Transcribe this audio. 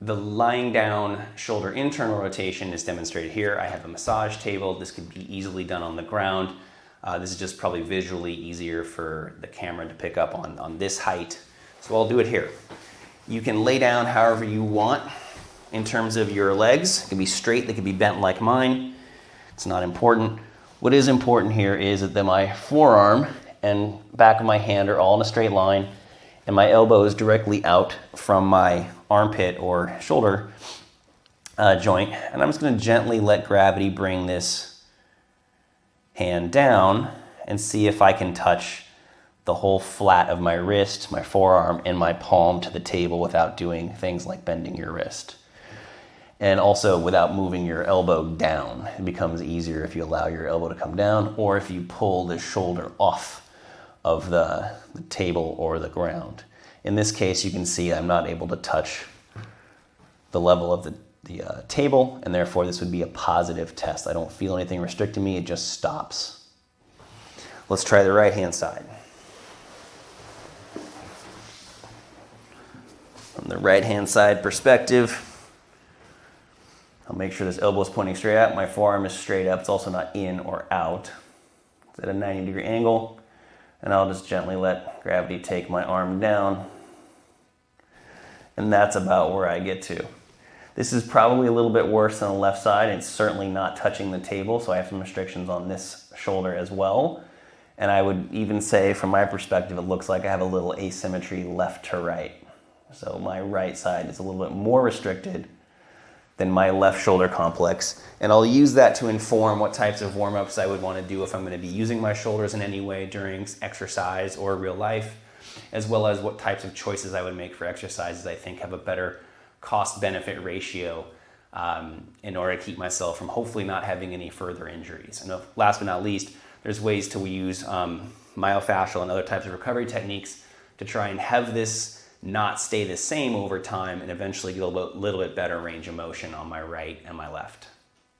The lying down shoulder internal rotation is demonstrated here. I have a massage table. This could be easily done on the ground. This is just probably visually easier for the camera to pick up on this height. So I'll do it here. You can lay down however you want in terms of your legs. It can be straight, they can be bent like mine. It's not important. What is important here is that my forearm and back of my hand are all in a straight line, and my elbow is directly out from my armpit or shoulder joint. And I'm just going to gently let gravity bring this hand down and see if I can touch the whole flat of my wrist, my forearm, and my palm to the table without doing things like bending your wrist. And also without moving your elbow down. It becomes easier if you allow your elbow to come down, or if you pull the shoulder off of the table or the ground. In this case, you can see I'm not able to touch the level of the table, and therefore this would be a positive test. I don't feel anything restricting me, it just stops. Let's try the right hand side. From the right hand side perspective, I'll make sure this elbow is pointing straight out. My forearm is straight up. It's also not in or out. It's at a 90-degree angle. And I'll just gently let gravity take my arm down. And that's about where I get to. This is probably a little bit worse than the left side. It's certainly not touching the table, so I have some restrictions on this shoulder as well. And I would even say, from my perspective, it looks like I have a little asymmetry left to right. So my right side is a little bit more restricted than my left shoulder complex. And I'll use that to inform what types of warm-ups I would want to do if I'm going to be using my shoulders in any way during exercise or real life, as well as what types of choices I would make for exercises I think have a better cost-benefit ratio in order to keep myself from hopefully not having any further injuries. And last but not least, there's ways to use myofascial and other types of recovery techniques to try and have this not stay the same over time and eventually get a little bit better range of motion on my right and my left.